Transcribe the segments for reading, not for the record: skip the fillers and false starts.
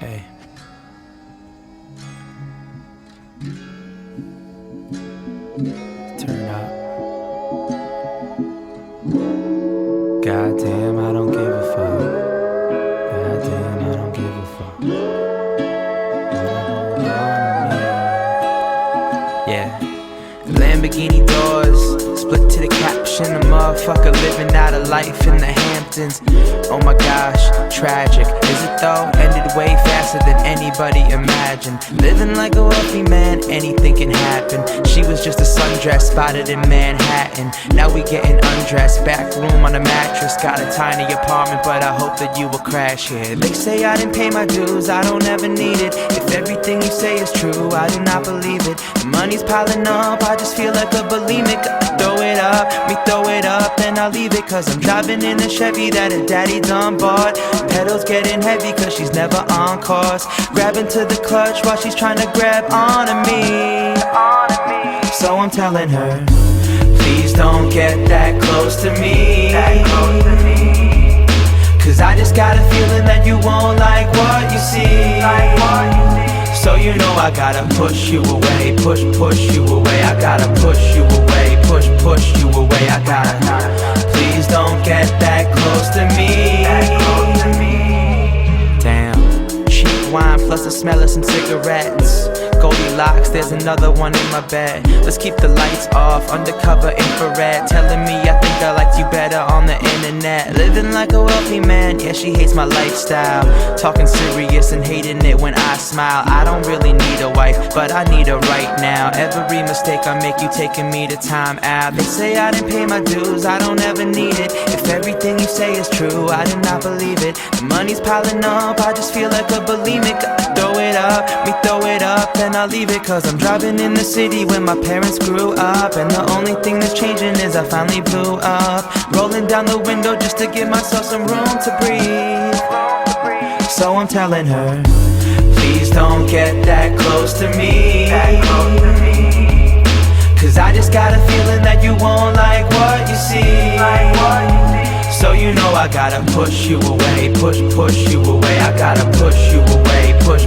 Hey. Turn up. Goddamn, I don't give a fuck. Goddamn, I don't give a fuck. Yeah. Lamborghini doors, split to the caption. A motherfucker living out a life in the Hamptons. Oh my gosh, tragic. Is it though? Ended way faster than anybody imagined. Living like a wealthy man, anything can happen. She was just a sundress spotted in Manhattan. Now we getting undressed, back room on a mattress. Got a tiny apartment, but I hope that you will crash here. They say I didn't pay my dues, I don't ever need it. If everything you say is true, I do not believe it. The money's piling up, I just feel like a bulimic. Throw it up, me throw it up, then I'll leave it. Cause I'm driving in a Chevy that her daddy done bought. Pedals getting heavy cause she's never on course. Grabbing to the clutch while she's trying to grab onto me. So I'm telling her, please don't get that close to me. Cause I just got a feeling that you won't like what you see. So you know I gotta push you away, push you away. I gotta push you away, push you away. I gotta, please don't get that close to me. Damn, cheap wine plus the smell of some cigarettes. Goldilocks, there's another one in my bed. Let's keep the lights off, undercover infrared. Telling me I think I liked you better on the internet. Living like a wealthy man, yeah, she hates my lifestyle. Talking serious and hating it when I smile. I don't really need a wife, but I need her right now. Every mistake I make, you taking me to time out. They say I didn't pay my dues, I don't ever need it. If everything you say is true, I do not believe it. The money's piling up, I just feel like a bulimic. Throw it up, me throw it up, then I'll leave it. Cause I'm driving in the city where my parents grew up. And the only thing that's changing is I finally blew up. Rolling down the window just to give myself some room to breathe. So I'm telling her, please don't get that close to me. Cause I just got a feeling that you won't like what you see. So you know I gotta push you away, push you away. I gotta push you away, push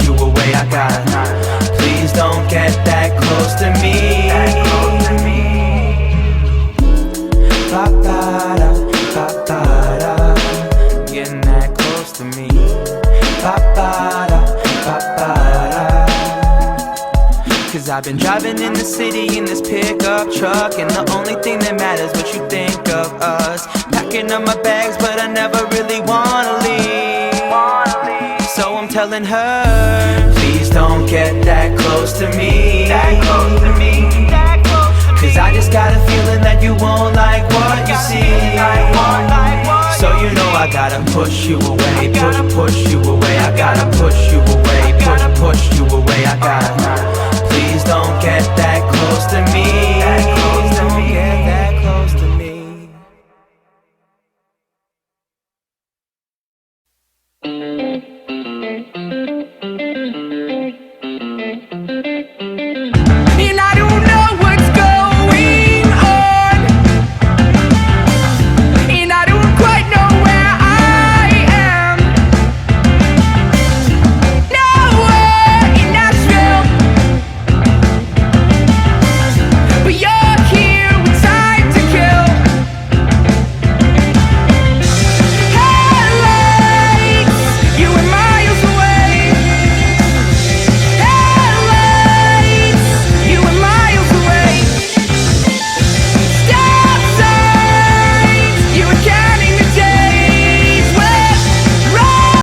you away. I gotta, please don't get that close to me. Ba-ba-da, ba-ba-da, getting that close to me. Ba-ba-da, ba-ba-da. Cause I've been driving in the city in this pickup truck, and the only thing that matters what you think of us. Packing up my bags, but I never really wanna leave. So I'm telling her, please don't get that close to me. Cause I just got a feeling that you won't like what you see. So you know I gotta push you away, push you away. I gotta push you away, push you away. I gotta, please don't get that close to me. Please don't get that close to me.